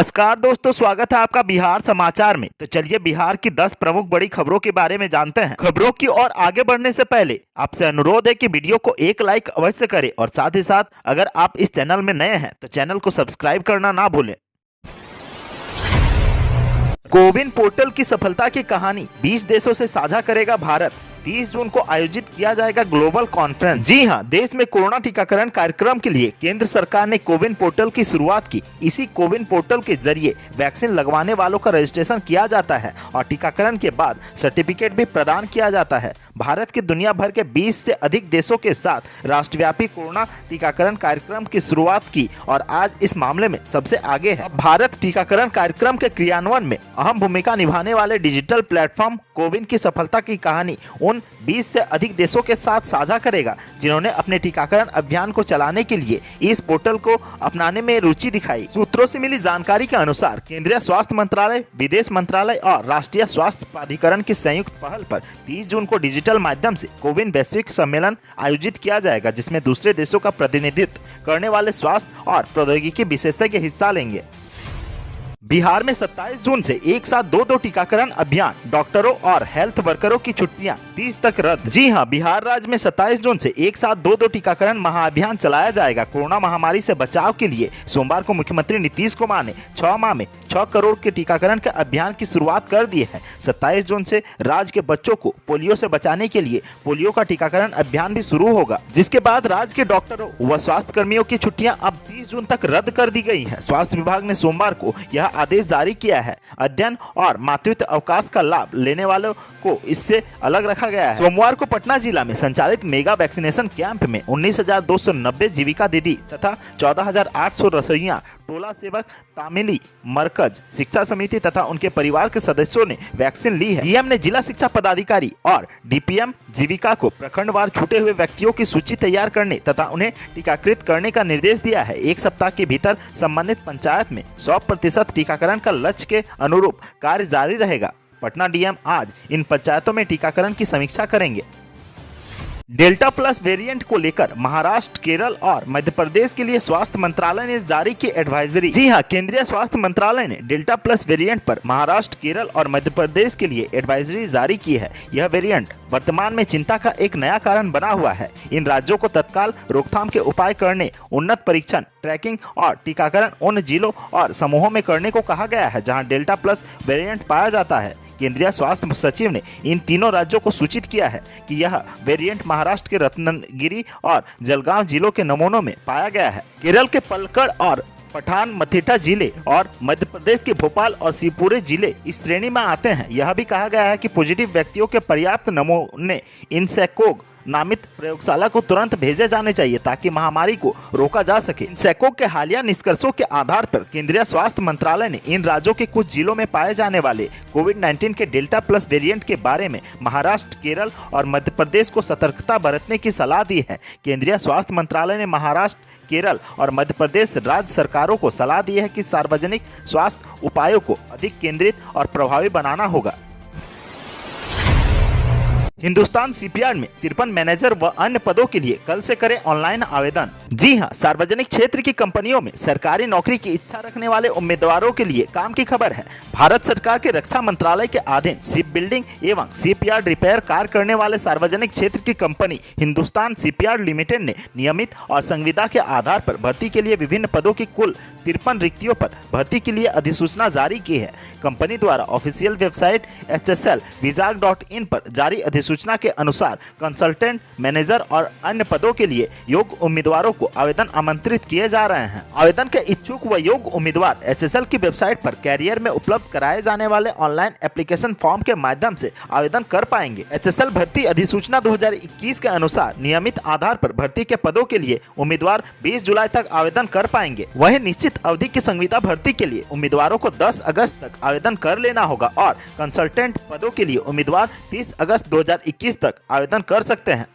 नमस्कार दोस्तों, स्वागत है आपका बिहार समाचार में। तो चलिए बिहार की 10 प्रमुख बड़ी खबरों के बारे में जानते हैं। खबरों की ओर आगे बढ़ने से पहले आपसे अनुरोध है कि वीडियो को एक लाइक अवश्य करें और साथ ही साथ अगर आप इस चैनल में नए हैं तो चैनल को सब्सक्राइब करना ना भूलें। कोविन पोर्टल की सफलता की कहानी 20 देशों से साझा करेगा भारत। 30 जून को आयोजित किया जाएगा ग्लोबल कॉन्फ्रेंस। जी हां, देश में कोरोना टीकाकरण कार्यक्रम के लिए केंद्र सरकार ने कोविन पोर्टल की शुरुआत की। इसी कोविन पोर्टल के जरिए वैक्सीन लगवाने वालों का रजिस्ट्रेशन किया जाता है और टीकाकरण के बाद सर्टिफिकेट भी प्रदान किया जाता है। भारत के दुनिया भर के 20 से अधिक देशों के साथ राष्ट्रव्यापी कोरोना टीकाकरण कार्यक्रम की शुरुआत की और आज इस मामले में सबसे आगे है। भारत टीकाकरण कार्यक्रम के क्रियान्वयन में अहम भूमिका निभाने वाले डिजिटल प्लेटफॉर्म कोविन की सफलता की कहानी उन 20 से अधिक देशों के साथ साझा करेगा जिन्होंने अपने टीकाकरण अभियान को चलाने के लिए इस पोर्टल को अपनाने में रुचि दिखाई। सूत्रों से मिली जानकारी के अनुसार केंद्रीय स्वास्थ्य मंत्रालय, विदेश मंत्रालय और राष्ट्रीय स्वास्थ्य प्राधिकरण की संयुक्त पहल पर 30 जून को डिजिटल माध्यम से कोविन वैश्विक सम्मेलन आयोजित किया जाएगा, जिसमें दूसरे देशों का प्रतिनिधित्व करने वाले स्वास्थ्य और प्रौद्योगिकी विशेषज्ञ हिस्सा लेंगे। बिहार में 27 जून से एक साथ दो टीकाकरण अभियान, डॉक्टरों और हेल्थ वर्करों की छुट्टियां 30 तक रद्द। जी हां, बिहार राज्य में 27 जून से एक साथ दो टीकाकरण महाअभियान चलाया जाएगा। कोरोना महामारी से बचाव के लिए सोमवार को मुख्यमंत्री नीतीश कुमार ने 6 माह में 6 करोड़ के टीकाकरण के अभियान की शुरुआत कर दी है। 27 जून से राज्य के बच्चों को पोलियो से बचाने के लिए पोलियो का टीकाकरण अभियान भी शुरू होगा, जिसके बाद राज्य के डॉक्टरों व स्वास्थ्य कर्मियों की छुट्टियां अब 30 जून तक रद्द कर दी गई है। स्वास्थ्य विभाग ने सोमवार को यह आदेश जारी किया है। अध्ययन और मातृत्व अवकाश का लाभ लेने वालों को इससे अलग रखा गया है। सोमवार को पटना जिला में संचालित मेगा वैक्सीनेशन कैंप में 19,290 जीविका दीदी तथा 14,800 रसोइया, टोला सेवक, तामिली मरकज शिक्षा समिति तथा उनके परिवार के सदस्यों ने वैक्सीन ली है। डीएम ने जिला शिक्षा पदाधिकारी और डीपीएम जीविका को प्रखंडवार छूटे हुए व्यक्तियों की सूची तैयार करने तथा उन्हें टीकाकृत करने का निर्देश दिया है। एक सप्ताह के भीतर संबंधित पंचायत में 100% टीकाकरण का लक्ष्य के अनुरूप कार्य जारी रहेगा। पटना डीएम आज इन पंचायतों में टीकाकरण की समीक्षा करेंगे। डेल्टा प्लस वेरिएंट को लेकर महाराष्ट्र, केरल और मध्य प्रदेश के लिए स्वास्थ्य मंत्रालय ने जारी की एडवाइजरी। जी हां, केंद्रीय स्वास्थ्य मंत्रालय ने डेल्टा प्लस वेरिएंट पर महाराष्ट्र, केरल और मध्य प्रदेश के लिए एडवाइजरी जारी की है। यह वेरिएंट वर्तमान में चिंता का एक नया कारण बना हुआ है। इन राज्यों को तत्काल रोकथाम के उपाय करने, उन्नत परीक्षण, ट्रैकिंग और टीकाकरण उन जिलों और समूहों में करने को कहा गया है जहां डेल्टा प्लस वेरिएंट पाया जाता है। केंद्रीय स्वास्थ्य सचिव ने इन तीनों राज्यों को सूचित किया है कि यह वेरिएंट महाराष्ट्र के रत्नागिरी और जलगांव जिलों के नमूनों में पाया गया है। केरल के पलक्कड़ और पठानमथिट्टा जिले और मध्य प्रदेश के भोपाल और शिवपुरी जिले इस श्रेणी में आते हैं। यह भी कहा गया है कि पॉजिटिव व्यक्तियों के पर्याप्त नमूने इनसेकोग नामित प्रयोगशाला को तुरंत भेजे जाने चाहिए ताकि महामारी को रोका जा सके। इनसेकोग के हालिया निष्कर्षों के आधार पर केंद्रीय स्वास्थ्य मंत्रालय ने इन राज्यों के कुछ जिलों में पाए जाने वाले कोविड-19 के डेल्टा प्लस वेरिएंट के बारे में महाराष्ट्र, केरल और मध्य प्रदेश को सतर्कता बरतने की सलाह दी है। केंद्रीय स्वास्थ्य मंत्रालय ने महाराष्ट्र, केरल और मध्य प्रदेश राज्य सरकारों को सलाह दी है कि सार्वजनिक स्वास्थ्य उपायों को अधिक केंद्रित और प्रभावी बनाना होगा। हिंदुस्तान शिपयार्ड में 53 मैनेजर व अन्य पदों के लिए कल से करें ऑनलाइन आवेदन। जी हां, सार्वजनिक क्षेत्र की कंपनियों में सरकारी नौकरी की इच्छा रखने वाले उम्मीदवारों के लिए काम की खबर है। भारत सरकार के रक्षा मंत्रालय के अधीन शिप बिल्डिंग एवं शिपयार्ड रिपेयर कार्य करने वाले सार्वजनिक क्षेत्र की कंपनी हिंदुस्तान शिपयार्ड लिमिटेड ने नियमित और संविदा के आधार पर भर्ती के लिए विभिन्न पदों की कुल 53 रिक्तियों पर भर्ती के लिए अधिसूचना जारी की है। कंपनी द्वारा ऑफिशियल वेबसाइट hsl-vizag.in पर जारी अधिसूचना के अनुसार कंसल्टेंट, मैनेजर और अन्य पदों के लिए योग्य उम्मीदवारों को आवेदन आमंत्रित किए जा रहे हैं। आवेदन के इच्छुक व योग्य उम्मीदवार HSL की वेबसाइट पर कैरियर में उपलब्ध कराए जाने वाले ऑनलाइन एप्लीकेशन फॉर्म के माध्यम से आवेदन कर पाएंगे। HSL भर्ती अधिसूचना 2021 के अनुसार नियमित आधार पर भर्ती के पदों के लिए उम्मीदवार 20 जुलाई तक आवेदन कर पाएंगे। वहीं निश्चित अवधि की संविदा भर्ती के लिए उम्मीदवारों को 10 अगस्त तक आवेदन कर लेना होगा और कंसल्टेंट पदों के लिए उम्मीदवार 30 अगस्त 2021 तक आवेदन कर सकते हैं।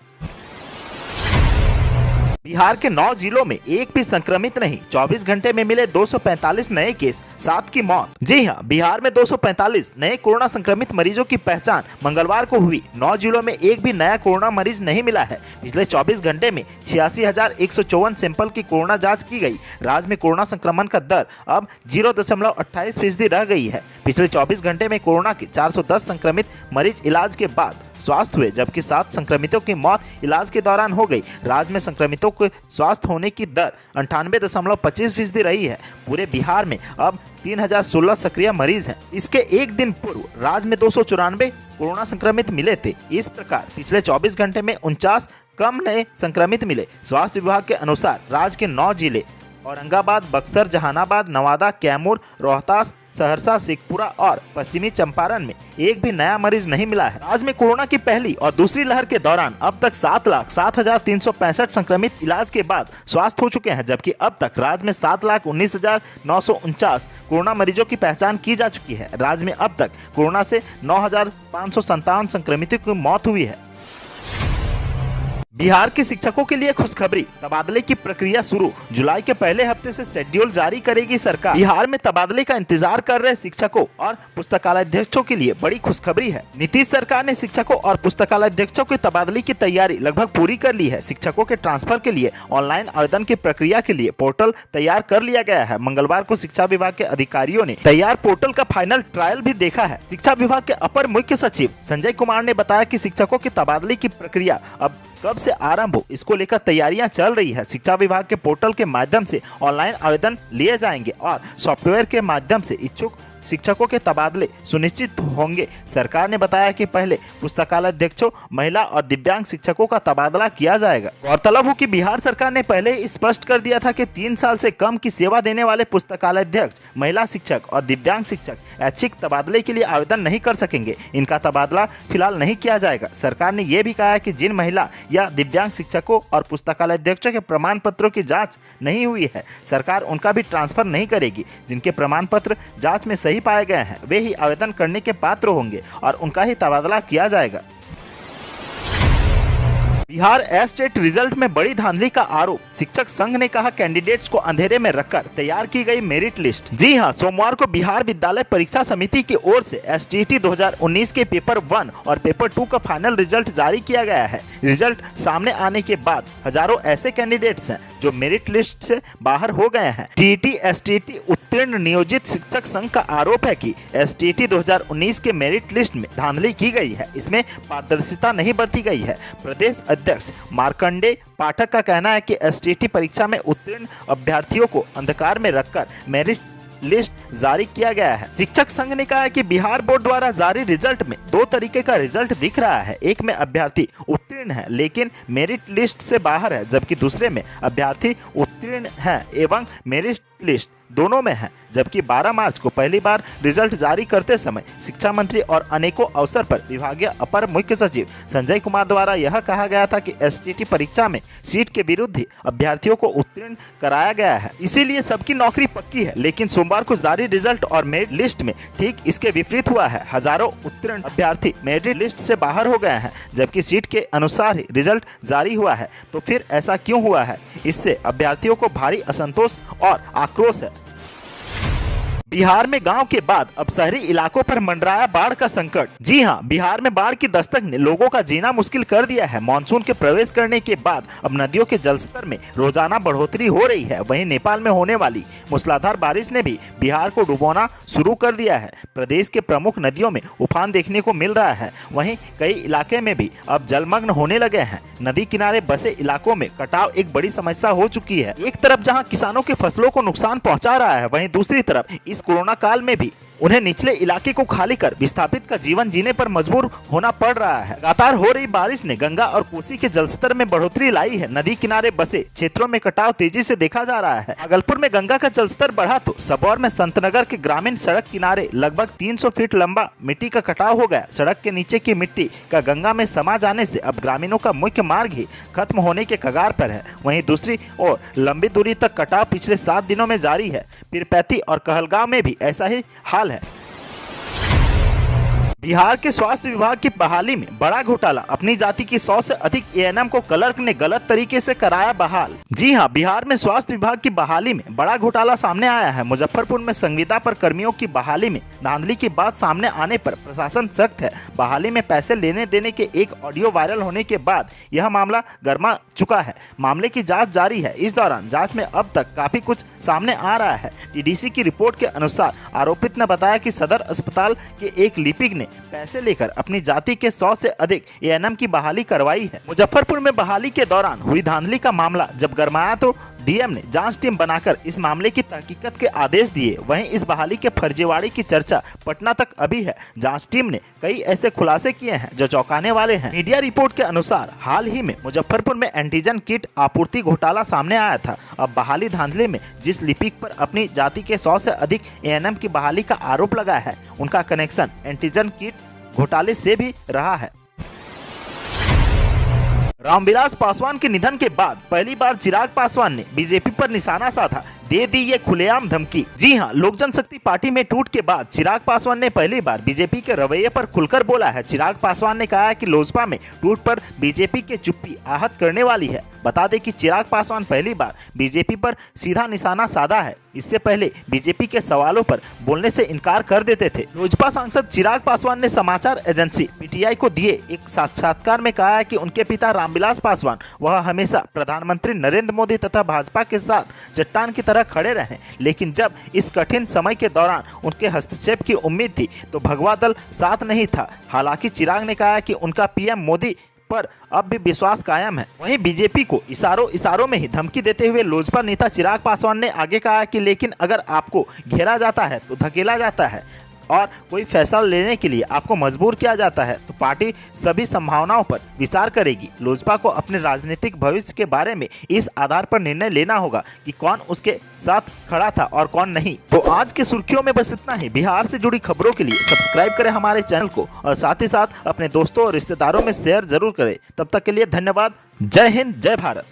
बिहार के 9 जिलों में एक भी संक्रमित नहीं, 24 घंटे में मिले 245 नए केस, 7 की मौत। जी हां, बिहार में 245 नए कोरोना संक्रमित मरीजों की पहचान मंगलवार को हुई। 9 जिलों में एक भी नया कोरोना मरीज नहीं मिला है। पिछले 24 घंटे में 86,154 सैंपल की कोरोना जाँच की गई। राज्य में कोरोना संक्रमण का दर अब 0.28% रह गई है। पिछले 24 घंटे में कोरोना के 410 संक्रमित मरीज इलाज के बाद स्वस्थ हुए, जबकि 7 संक्रमितों की मौत इलाज के दौरान हो गई। राज्य में संक्रमितों के स्वस्थ होने की दर 98.25% रही है। पूरे बिहार में अब 3016 सक्रिय मरीज हैं। इसके एक दिन पूर्व राज्य में 294 कोरोना संक्रमित मिले थे। इस प्रकार पिछले 24 घंटे में 49 कम नए संक्रमित मिले। स्वास्थ्य विभाग के अनुसार राज्य के 9 जिले औरंगाबाद, बक्सर, जहानाबाद, नवादा, कैमूर, रोहतास, सहरसा, शेखपुरा और पश्चिमी चंपारण में एक भी नया मरीज नहीं मिला है। राज्य में कोरोना की पहली और दूसरी लहर के दौरान अब तक 7,07,365 संक्रमित इलाज के बाद स्वस्थ हो चुके हैं, जबकि अब तक राज्य में 7,19,949 कोरोना मरीजों की पहचान की जा चुकी है। राज्य में अब तक कोरोना से 9,557 संक्रमितों की मौत हुई है। बिहार के शिक्षकों के लिए खुशखबरी, तबादले की प्रक्रिया शुरू। जुलाई के पहले हफ्ते से शेड्यूल जारी करेगी सरकार। बिहार में तबादले का इंतजार कर रहे शिक्षकों और पुस्तकालयाध्यक्षों के लिए बड़ी खुशखबरी है। नीतीश सरकार ने शिक्षकों और पुस्तकालयाध्यक्षों के तबादले की तैयारी लगभग पूरी कर ली है। शिक्षकों के ट्रांसफर के लिए ऑनलाइन आवेदन की प्रक्रिया के लिए पोर्टल तैयार कर लिया गया है। मंगलवार को शिक्षा विभाग के अधिकारियों ने तैयार पोर्टल का फाइनल ट्रायल भी देखा है। शिक्षा विभाग के अपर मुख्य सचिव संजय कुमार ने बताया कि शिक्षकों के तबादले की प्रक्रिया अब कब से आरंभ हो, इसको लेकर तैयारियां चल रही है। शिक्षा विभाग के पोर्टल के माध्यम से ऑनलाइन आवेदन लिए जाएंगे और सॉफ्टवेयर के माध्यम से इच्छुक शिक्षकों के तबादले सुनिश्चित होंगे। सरकार ने बताया कि पहले पुस्तकालयाध्यक्षों, महिला और दिव्यांग शिक्षकों का तबादला किया जाएगा। गौरतलब हो कि बिहार सरकार ने पहले स्पष्ट कर दिया था कि 3 साल से कम की सेवा देने वाले पुस्तकालयाध्यक्ष, महिला शिक्षक और दिव्यांग शिक्षक ऐच्छिक तबादले के लिए आवेदन नहीं कर सकेंगे। इनका तबादला फिलहाल नहीं किया जाएगा। सरकार ने यह भी कहा है कि जिन महिला या दिव्यांग शिक्षकों और पुस्तकालयाध्यक्षों के प्रमाण पत्रों की जाँच नहीं हुई है, सरकार उनका भी ट्रांसफर नहीं करेगी। जिनके प्रमाण पत्र जाँच में सही पाए गए हैं, वे ही आवेदन करने के पात्र होंगे और उनका ही तबादला किया जाएगा। बिहार एस्टेट रिजल्ट में बड़ी धांधली का आरोप, शिक्षक संघ ने कहा कैंडिडेट्स को अंधेरे में रखकर तैयार की गई मेरिट लिस्ट। जी हां, सोमवार को बिहार विद्यालय परीक्षा समिति की ओर से एसटीईटी 2019 के पेपर 1 और पेपर 2 का फाइनल रिजल्ट जारी किया गया है। रिजल्ट सामने आने के बाद हजारों ऐसे कैंडिडेट्स हैं जो मेरिट लिस्ट से बाहर हो गए हैं। टीईटी एसटीईटी उत्तीर्ण नियोजित शिक्षक संघ का आरोप है कि एसटीईटी 2019 के मेरिट लिस्ट में धांधली की गई है। इसमें पारदर्शिता नहीं बरती गई है। प्रदेश अध्यक्ष मार्कंडे पाठक का कहना है कि एसटीईटी परीक्षा में उत्तीर्ण अभ्यर्थियों को अंधकार में रखकर मेरिट लिस्ट जारी किया गया है। शिक्षक संघ ने कहा है कि बिहार बोर्ड द्वारा जारी रिजल्ट में 2 तरीके का रिजल्ट दिख रहा है। एक में अभ्यर्थी उत्तीर्ण है लेकिन मेरिट लिस्ट से बाहर है, जबकि दूसरे में अभ्यर्थी उत्तीर्ण है एवं मेरिट लिस्ट दोनों में है। जबकि 12 मार्च को पहली बार रिजल्ट जारी करते समय शिक्षा मंत्री और अनेकों अवसर पर विभागीय अपर मुख्य सचिव संजय कुमार द्वारा यह कहा गया था कि एसटीईटी परीक्षा में सीट के विरुद्ध ही अभ्यर्थियों को उत्तीर्ण कराया गया है, इसीलिए सबकी नौकरी पक्की है। लेकिन सोमवार को जारी रिजल्ट और मेरिट लिस्ट में ठीक इसके विपरीत हुआ है। हजारों उत्तीर्ण अभ्यर्थी मेरिट लिस्ट से बाहर हो गए हैं, जबकि सीट के अनुसार ही रिजल्ट जारी हुआ है। तो फिर ऐसा क्यों हुआ है? इससे अभ्यर्थियों को भारी असंतोष और आक्रोश है। बिहार में गांव के बाद अब शहरी इलाकों पर मंडराया बाढ़ का संकट। जी हां, बिहार में बाढ़ की दस्तक ने लोगों का जीना मुश्किल कर दिया है। मानसून के प्रवेश करने के बाद अब नदियों के जलस्तर में रोजाना बढ़ोतरी हो रही है। वहीं नेपाल में होने वाली मूसलाधार बारिश ने भी बिहार को डुबोना शुरू कर दिया है। प्रदेश के प्रमुख नदियों में उफान देखने को मिल रहा है। वहीं कई इलाके में भी अब जलमग्न होने लगे हैं। नदी किनारे बसे इलाकों में कटाव एक बड़ी समस्या हो चुकी है। एक तरफ जहां किसानों के फसलों को नुकसान पहुंचा रहा है, वहीं दूसरी तरफ इस कोरोना काल में भी उन्हें निचले इलाके को खाली कर विस्थापित का जीवन जीने पर मजबूर होना पड़ रहा है। लगातार हो रही बारिश ने गंगा और कोसी के जलस्तर में बढ़ोतरी लाई है। नदी किनारे बसे क्षेत्रों में कटाव तेजी से देखा जा रहा है। भागलपुर में गंगा का जलस्तर बढ़ा तो सबौर में संतनगर के ग्रामीण सड़क किनारे लगभग 300 फीट लंबा मिट्टी का कटाव हो गया। सड़क के नीचे की मिट्टी का गंगा में समा जाने से अब ग्रामीणों का मुख्य मार्ग ही खत्म होने के कगार पर है। वहीं दूसरी ओर लंबी दूरी तक कटाव पिछले 7 दिनों में जारी है। पीरपैंती और कहलगांव में भी ऐसा ही हाल है। बिहार के स्वास्थ्य विभाग की बहाली में बड़ा घोटाला, अपनी जाति की 100 से अधिक एएनएम को क्लर्क ने गलत तरीके से कराया बहाल। जी हां, बिहार में स्वास्थ्य विभाग की बहाली में बड़ा घोटाला सामने आया है। मुजफ्फरपुर में संविदा पर कर्मियों की बहाली में धांधली की बात सामने आने पर प्रशासन सख्त है। बहाली में पैसे लेने देने के एक ऑडियो वायरल होने के बाद यह मामला गर्मा चुका है। मामले की जाँच जारी है। इस दौरान जाँच में अब तक काफी कुछ सामने आ रहा है। टीडीसी की रिपोर्ट के अनुसार आरोपित ने बताया कि सदर अस्पताल के एक लिपिक ने पैसे लेकर अपनी जाति के 100 से अधिक एएनएम की बहाली करवाई है। मुजफ्फरपुर में बहाली के दौरान हुई धांधली का मामला जब गरमाया तो डीएम ने जांच टीम बनाकर इस मामले की तहकीकात के आदेश दिए। वहीं इस बहाली के फर्जीवाड़े की चर्चा पटना तक अभी है। जांच टीम ने कई ऐसे खुलासे किए हैं जो चौंकाने वाले हैं। मीडिया रिपोर्ट के अनुसार हाल ही में मुजफ्फरपुर में एंटीजन किट आपूर्ति घोटाला सामने आया था। अब बहाली धांधले में जिस लिपिक पर अपनी जाति के 100 से अधिक एएनएम की बहाली का आरोप लगा है, उनका कनेक्शन एंटीजन किट घोटाले से भी रहा है। रामविलास पासवान के निधन के बाद पहली बार चिराग पासवान ने बीजेपी पर निशाना साधा, दे दी ये खुलेआम धमकी। जी हां, लोक जनशक्ति पार्टी में टूट के बाद चिराग पासवान ने पहली बार बीजेपी के रवैये पर खुलकर बोला है। चिराग पासवान ने कहा है कि लोजपा में टूट पर बीजेपी की चुप्पी आहत करने वाली है। बता दें कि चिराग पासवान पहली बार बीजेपी पर सीधा निशाना साधा है। इससे पहले बीजेपी के सवालों पर बोलने से इनकार कर देते थे। लोजपा सांसद चिराग पासवान ने समाचार एजेंसी पीटीआई को दिए एक साक्षात्कार में कहा है कि उनके पिता रामविलास पासवान वह हमेशा प्रधानमंत्री नरेंद्र मोदी तथा भाजपा के साथ चट्टान की तरह खड़े रहे, लेकिन जब इस कठिन समय के दौरान उनके हस्तक्षेप की उम्मीद थी तो भगवा दल साथ नहीं था। हालांकि चिराग ने कहा कि उनका पीएम मोदी पर अब भी विश्वास कायम है। वहीं बीजेपी को इशारों में ही धमकी देते हुए लोजपा नेता चिराग पासवान ने आगे कहा कि लेकिन अगर आपको घेरा जाता है तो धकेला जाता है और कोई फैसला लेने के लिए आपको मजबूर किया जाता है तो पार्टी सभी संभावनाओं पर विचार करेगी। लोजपा को अपने राजनीतिक भविष्य के बारे में इस आधार पर निर्णय लेना होगा कि कौन उसके साथ खड़ा था और कौन नहीं। तो आज के सुर्खियों में बस इतना ही। बिहार से जुड़ी खबरों के लिए सब्सक्राइब करें हमारे चैनल को और साथ ही साथ अपने दोस्तों और रिश्तेदारों में शेयर जरूर करें। तब तक के लिए धन्यवाद। जय हिंद, जय भारत।